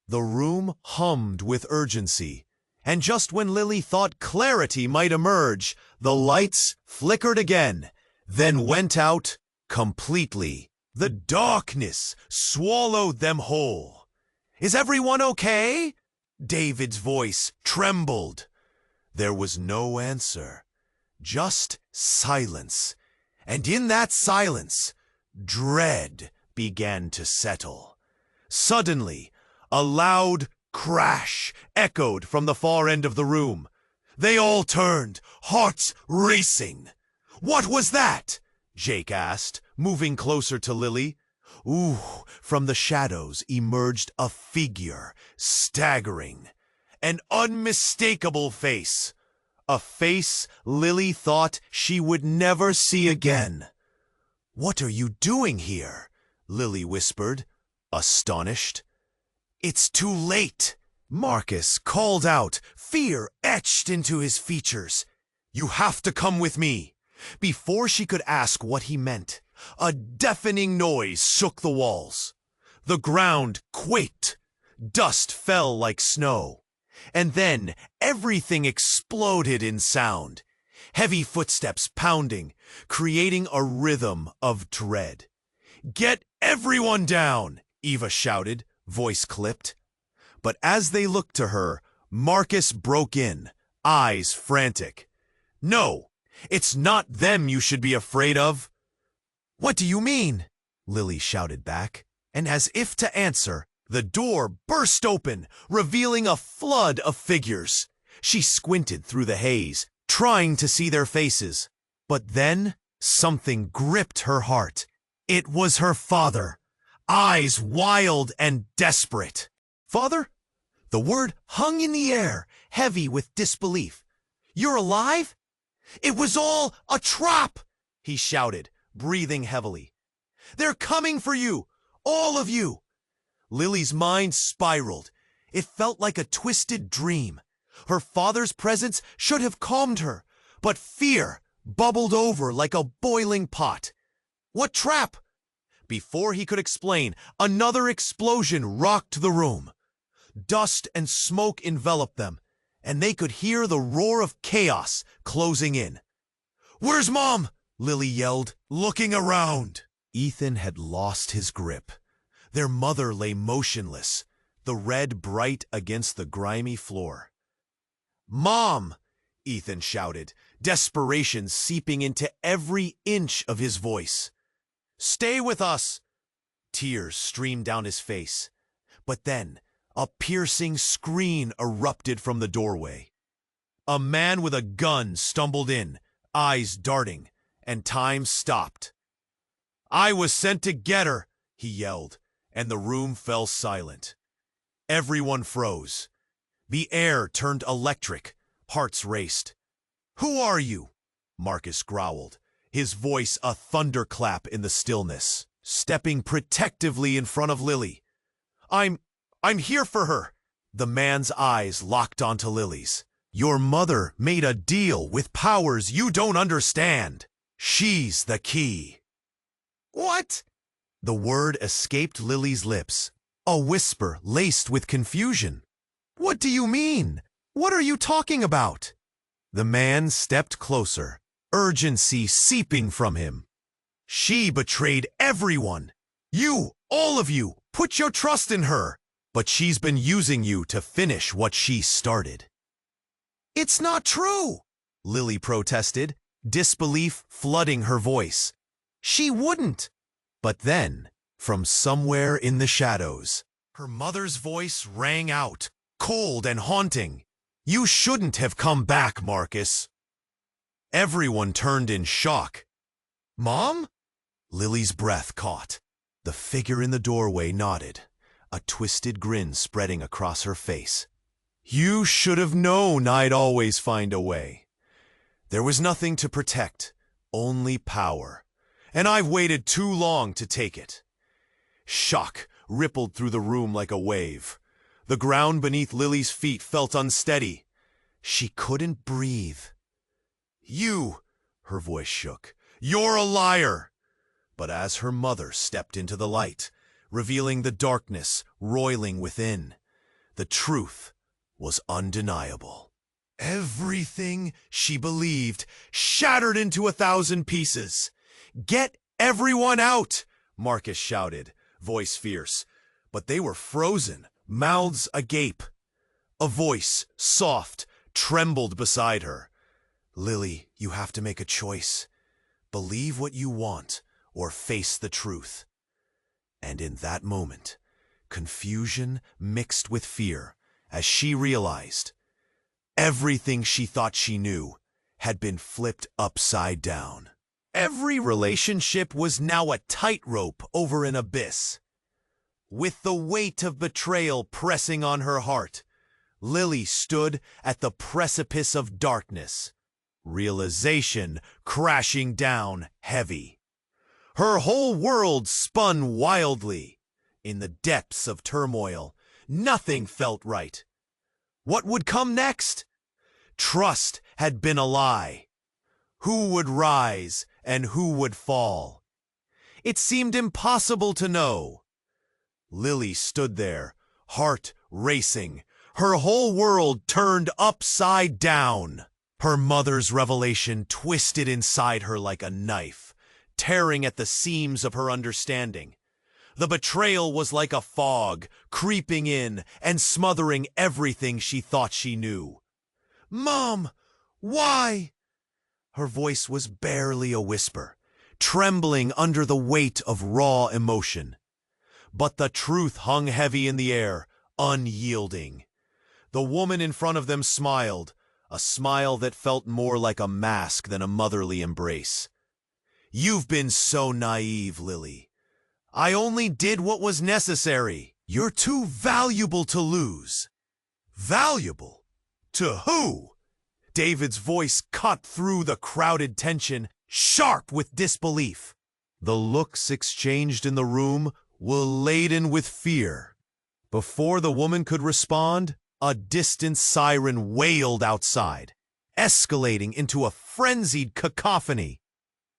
A: The room hummed with urgency, and just when Lily thought clarity might emerge, the lights flickered again, then went out completely. The darkness swallowed them whole. "Is everyone okay?" David's voice trembled. There was no answer, just silence, and in that silence, dread began to settle. Suddenly, a loud crash echoed from the far end of the room. They all turned, hearts racing. "What was that?" Jake asked, moving closer to Lily. Ooh, from the shadows emerged a figure, staggering. An unmistakable face. A face Lily thought she would never see again. "What are you doing here?" Lily whispered, astonished. "It's too late," Marcus called out, fear etched into his features. "You have to come with me." Before she could ask what he meant, a deafening noise shook the walls. The ground quaked. Dust fell like snow. And then everything exploded in sound. Heavy footsteps pounding, creating a rhythm of dread. "Get everyone down!" Eva shouted, voice clipped. But as they looked to her, Marcus broke in, eyes frantic. "No, it's not them you should be afraid of." "What do you mean?" Lily shouted back, and as if to answer, the door burst open, revealing a flood of figures. She squinted through the haze, trying to see their faces. But then something gripped her heart. It was her father, eyes wild and desperate. "Father?" The word hung in the air, heavy with disbelief. "You're alive?" "It was all a trap!" he shouted, breathing heavily. "They're coming for you, all of you!" Lily's mind spiraled. It felt like a twisted dream. Her father's presence should have calmed her, but fear bubbled over like a boiling pot. "What trap?" Before he could explain, another explosion rocked the room. Dust and smoke enveloped them, and they could hear the roar of chaos closing in. "Where's Mom?" Lily yelled, looking around. Ethan had lost his grip. Their mother lay motionless, the red bright against the grimy floor. "Mom!" Ethan shouted, desperation seeping into every inch of his voice. "Stay with us!" Tears streamed down his face. But then, a piercing scream erupted from the doorway. A man with a gun stumbled in, eyes darting, and time stopped. "I was sent to get her," he yelled, and the room fell silent. Everyone froze. The air turned electric, hearts raced. "Who are you?" Marcus growled, his voice a thunderclap in the stillness, stepping protectively in front of Lily. I'm here for her." The man's eyes locked onto Lily's. "Your mother made a deal with powers you don't understand. She's the key." "What?" The word escaped Lily's lips, a whisper laced with confusion. "What do you mean? What are you talking about?" The man stepped closer, urgency seeping from him. "She betrayed everyone. You, all of you, put your trust in her. But she's been using you to finish what she started." "It's not true," Lily protested, disbelief flooding her voice. "She wouldn't." But then, from somewhere in the shadows, Her mother's voice rang out, cold and haunting. "You shouldn't have come back, Marcus." Everyone turned in shock. "Mom?" Lily's breath caught. The figure in the doorway nodded, a twisted grin spreading across her face. "You should have known I'd always find a way. There was nothing to protect, only power, and I've waited too long to take it." Shock rippled through the room like a wave. The ground beneath Lily's feet felt unsteady. She couldn't breathe. "You," her voice shook, "you're a liar." But as her mother stepped into the light, revealing the darkness roiling within, the truth was undeniable. Everything she believed shattered into 1,000 pieces. "Get everyone out!" Marcus shouted, voice fierce. But they were frozen, mouths agape. A voice, soft, trembled beside her. "Lily, you have to make a choice. Believe what you want, or face the truth." And in that moment, confusion mixed with fear as she realized everything she thought she knew had been flipped upside down. Every relationship was now a tightrope over an abyss. With the weight of betrayal pressing on her heart, Lily stood at the precipice of darkness, realization crashing down heavy. Her whole world spun wildly. In the depths of turmoil, nothing felt right. What would come next? Trust had been a lie. Who would rise and who would fall? It seemed impossible to know. Lily stood there, heart racing, her whole world turned upside down. Her mother's revelation twisted inside her like a knife, tearing at the seams of her understanding. The betrayal was like a fog, creeping in and smothering everything she thought she knew. "Mom, why?" Her voice was barely a whisper, trembling under the weight of raw emotion. But the truth hung heavy in the air, unyielding. The woman in front of them smiled, a smile that felt more like a mask than a motherly embrace. "You've been so naive, Lily. I only did what was necessary. You're too valuable to lose." "Valuable? To who?" David's voice cut through the crowded tension, sharp with disbelief. The looks exchanged in the room were laden with fear. Before the woman could respond, a distant siren wailed outside, escalating into a frenzied cacophony.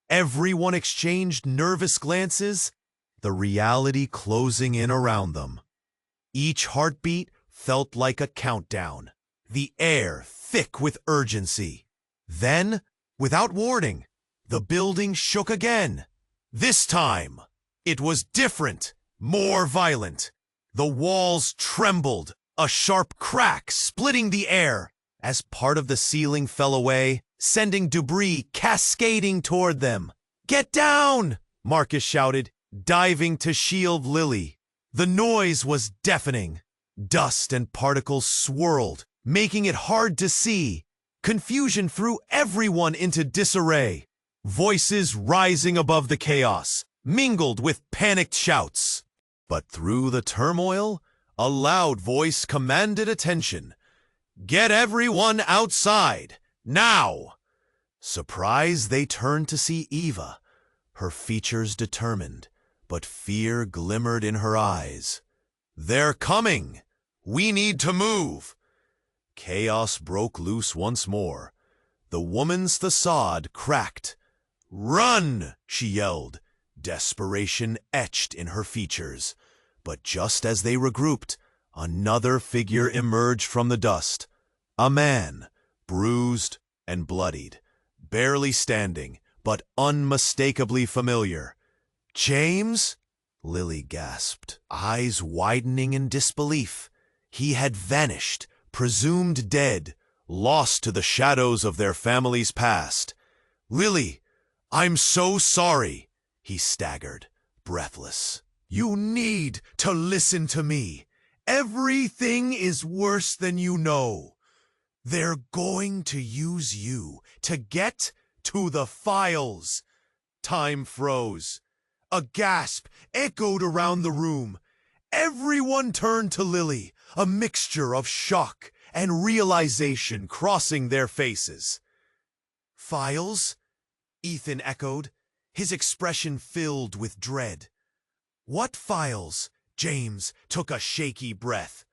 A: Everyone exchanged nervous glances, the reality closing in around them. Each heartbeat felt like a countdown, the air thick with urgency. Then, without warning, the building shook again. This time, it was different, more violent. The walls trembled, a sharp crack splitting the air as part of the ceiling fell away, sending debris cascading toward them. "Get down!" Marcus shouted, diving to shield Lily. The noise was deafening. Dust and particles swirled, making it hard to see. Confusion threw everyone into disarray. Voices rising above the chaos, mingled with panicked shouts. But through the turmoil, a loud voice commanded attention. "Get everyone outside, now!" Surprised, they turned to see Eva, her features determined, but fear glimmered in her eyes. "They're coming! We need to move!" Chaos broke loose once more. The woman's facade cracked. "Run!" she yelled, desperation etched in her features. But just as they regrouped, another figure emerged from the dust. A man, bruised and bloodied, barely standing, but unmistakably familiar. "James?" Lily gasped, eyes widening in disbelief. He had vanished, presumed dead, lost to the shadows of their family's past. "Lily, I'm so sorry," he staggered, breathless. "You need to listen to me. Everything is worse than you know. They're going to use you to get to the files. Time froze. A gasp echoed around the room. Everyone turned to Lily, a mixture of shock and realization crossing their faces. Files? Ethan echoed, his expression filled with dread. What files? James took a shaky breath,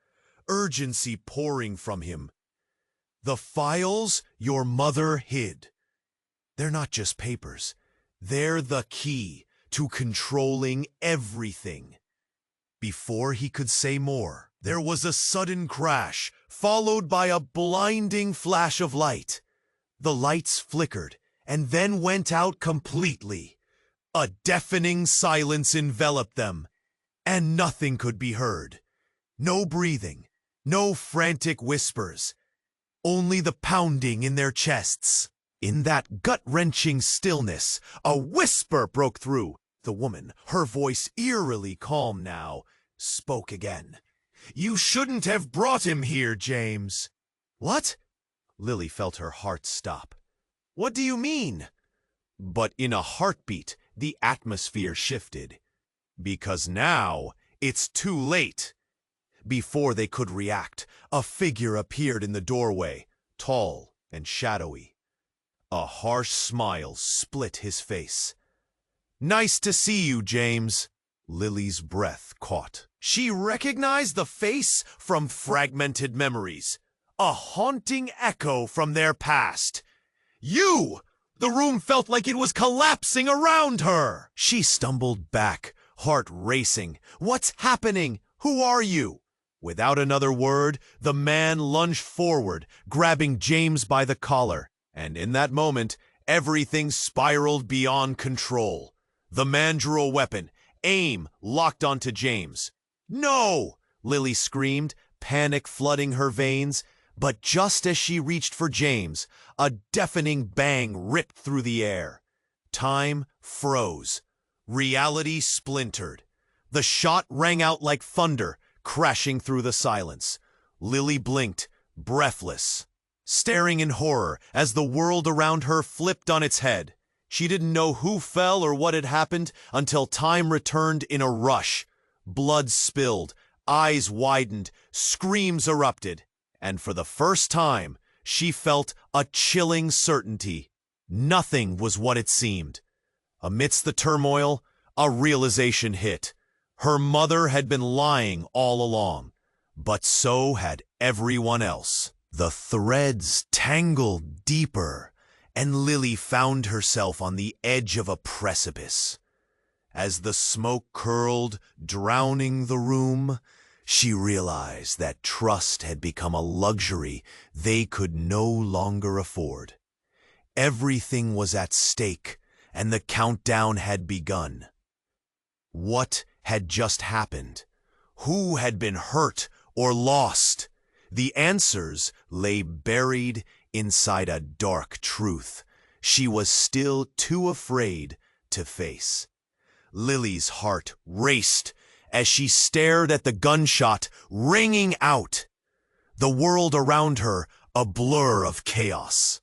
A: urgency pouring from him. The files your mother hid. They're not just papers. They're the key to controlling everything. Before he could say more, there was a sudden crash, followed by a blinding flash of light. The lights flickered and then went out completely. A deafening silence enveloped them, and nothing could be heard. No breathing, no frantic whispers, only the pounding in their chests. In that gut-wrenching stillness, a whisper broke through. The woman, her voice eerily calm now, spoke again. "You shouldn't have brought him here, James." "What?" Lily felt her heart stop. "What do you mean?" But in a heartbeat, the atmosphere shifted. Because now, it's too late. Before they could react, a figure appeared in the doorway, tall and shadowy. A harsh smile split his face. "Nice to see you, James." Lily's breath caught. She recognized the face from fragmented memories, a haunting echo from their past. "You!" The room felt like it was collapsing around her. She stumbled back, heart racing. "What's happening? Who are you?" Without another word, the man lunged forward, grabbing James by the collar. And in that moment, everything spiraled beyond control. The man drew a weapon, aim locked onto James. "No!" Lily screamed, panic flooding her veins. But just as she reached for James, a deafening bang ripped through the air. Time froze. Reality splintered. The shot rang out like thunder, crashing through the silence. Lily blinked, breathless, staring in horror as the world around her flipped on its head. She didn't know who fell or what had happened until time returned in a rush. Blood spilled, eyes widened, screams erupted. And for the first time, she felt a chilling certainty. Nothing was what it seemed. Amidst the turmoil, a realization hit. Her mother had been lying all along, but so had everyone else. The threads tangled deeper, and Lily found herself on the edge of a precipice. As the smoke curled, drowning the room, she realized that trust had become a luxury they could no longer afford. Everything was at stake, and the countdown had begun. What had just happened? Who had been hurt or lost? The answers lay buried inside a dark truth she was still too afraid to face. Lily's heart raced as she stared at the gunshot ringing out, the world around her a blur of chaos.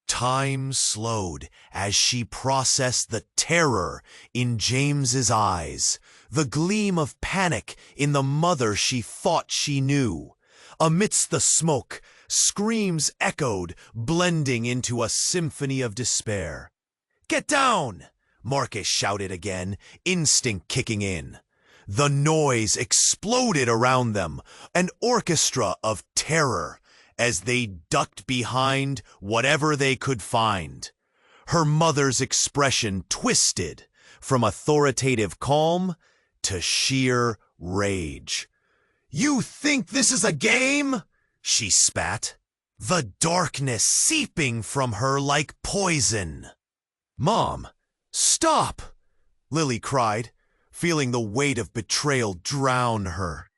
A: Time slowed as she processed the terror in James's eyes, the gleam of panic in the mother she thought she knew. Amidst the smoke, screams echoed, blending into a symphony of despair. "Get down!" Marcus shouted again, instinct kicking in. The noise exploded around them, an orchestra of terror, as they ducked behind whatever they could find. Her mother's expression twisted from authoritative calm to sheer rage. "You think this is a game?" she spat, the darkness seeping from her like poison. "Mom, stop!" Lily cried, feeling the weight of betrayal drown her.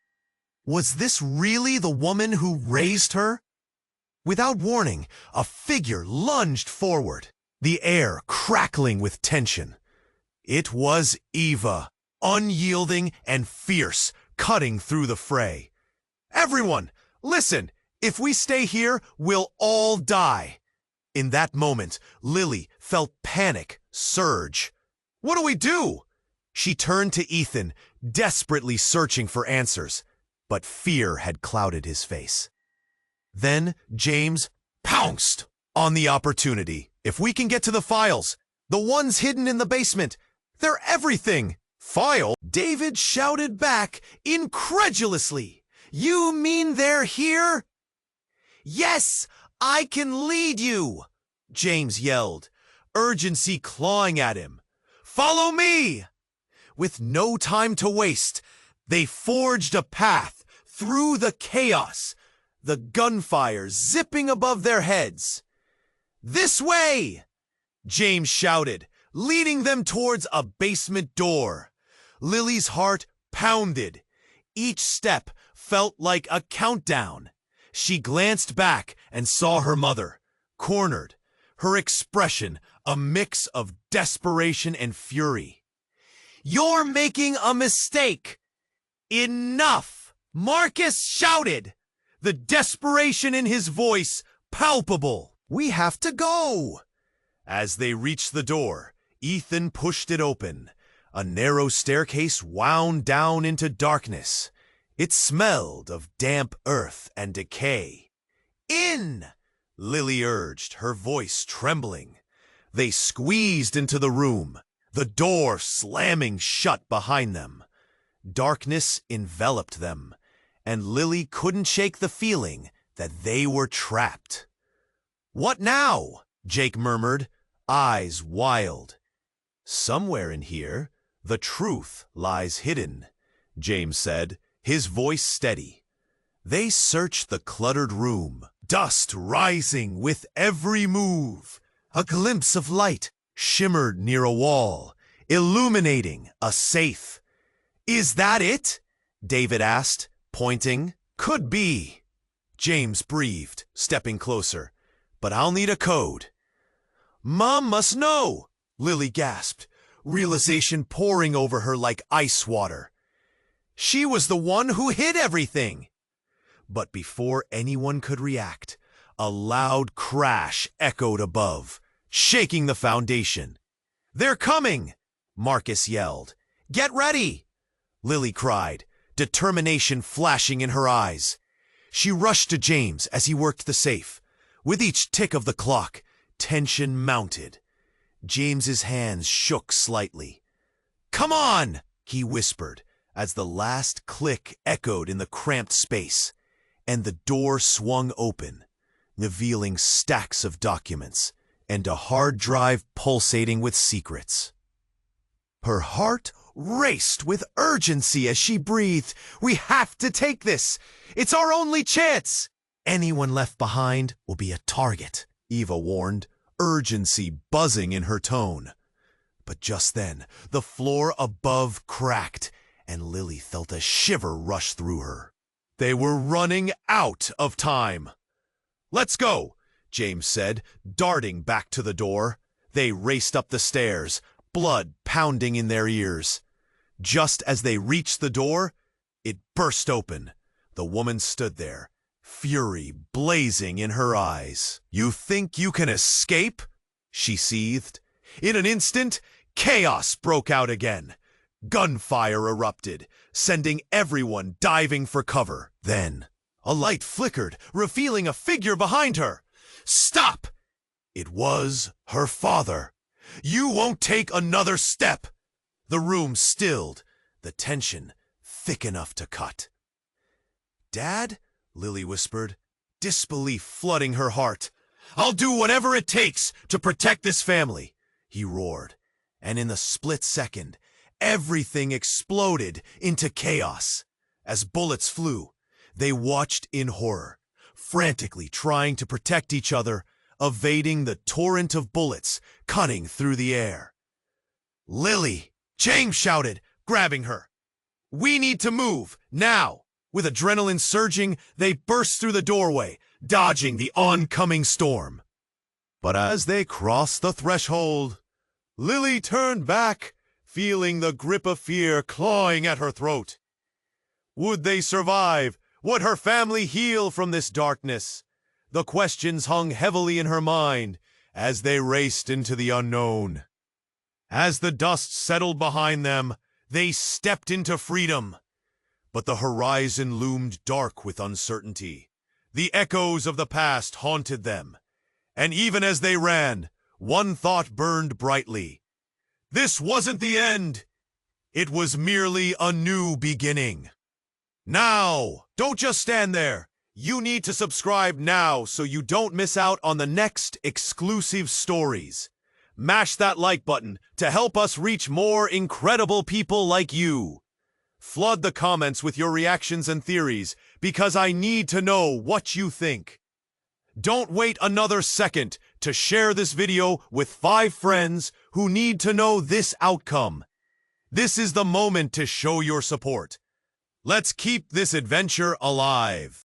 A: Was this really the woman who raised her? Without warning, a figure lunged forward, the air crackling with tension. It was Eva, unyielding and fierce, cutting through the fray. "Everyone, listen! If we stay here, we'll all die." In that moment, Lily felt panic surge. "What do we do?" She turned to Ethan, desperately searching for answers, but fear had clouded his face. Then James pounced on the opportunity. "If we can get to the files, the ones hidden in the basement, they're everything." "File?" David shouted back incredulously. "You mean they're here?" "Yes, I can lead you," James yelled, urgency clawing at him. "Follow me!" With no time to waste, they forged a path through the chaos, the gunfire zipping above their heads. "This way!" James shouted, leading them towards a basement door. Lily's heart pounded. Each step felt like a countdown. She glanced back and saw her mother, cornered, her expression a mix of desperation and fury. "You're making a mistake!" "Enough!" Marcus shouted, the desperation in his voice palpable. "We have to go!" As they reached the door, Ethan pushed it open. A narrow staircase wound down into darkness. It smelled of damp earth and decay. "In!" Lily urged, her voice trembling. They squeezed into the room, the door slamming shut behind them. Darkness enveloped them, and Lily couldn't shake the feeling that they were trapped. "What now?" Jake murmured, eyes wild. "Somewhere in here, the truth lies hidden," James said, his voice steady. They searched the cluttered room, dust rising with every move. A glimpse of light shimmered near a wall, illuminating a safe. "Is that it?" David asked, pointing. "Could be," James breathed, stepping closer. "But I'll need a code." "Mom must know," Lily gasped, realization pouring over her like ice water. She was the one who hid everything. But before anyone could react, a loud crash echoed above, shaking the foundation. "They're coming!" Marcus yelled. "Get ready!" Lily cried, determination flashing in her eyes. She rushed to James as he worked the safe. With each tick of the clock, tension mounted. James's hands shook slightly. "Come on!" he whispered, as the last click echoed in the cramped space, and the door swung open, revealing stacks of documents and a hard drive pulsating with secrets. Her heart raced with urgency as she breathed. "We have to take this! It's our only chance!" "Anyone left behind will be a target," Eva warned, urgency buzzing in her tone. But just then, the floor above cracked, and Lily felt a shiver rush through her. They were running out of time. "Let's go," James said, darting back to the door. They raced up the stairs, blood pounding in their ears. Just as they reached the door, it burst open. The woman stood there, fury blazing in her eyes. "You think you can escape?" she seethed. In an instant, chaos broke out again. Gunfire erupted, sending everyone diving for cover. Then, a light flickered, revealing a figure behind her. "Stop!" It was her father. "You won't take another step!" The room stilled, the tension thick enough to cut. "Dad?" Lily whispered, disbelief flooding her heart. "I'll do whatever it takes to protect this family," he roared. And in the split second, everything exploded into chaos. As bullets flew, they watched in horror, frantically trying to protect each other, evading the torrent of bullets cutting through the air. "Lily!" James shouted, grabbing her. "We need to move, now!" With adrenaline surging, they burst through the doorway, dodging the oncoming storm. But as they crossed the threshold, Lily turned back, feeling the grip of fear clawing at her throat. Would they survive? Would her family heal from this darkness? The questions hung heavily in her mind as they raced into the unknown. As the dust settled behind them, they stepped into freedom. But the horizon loomed dark with uncertainty. The echoes of the past haunted them. And even as they ran, one thought burned brightly. This wasn't the end. It was merely a new beginning. Now, don't just stand there. You need to subscribe now so you don't miss out on the next exclusive stories. Mash that like button to help us reach more incredible people like you. Flood the comments with your reactions and theories because I need to know what you think. Don't wait another second to share this video with 5 friends who need to know this outcome. This is the moment to show your support. Let's keep this adventure alive.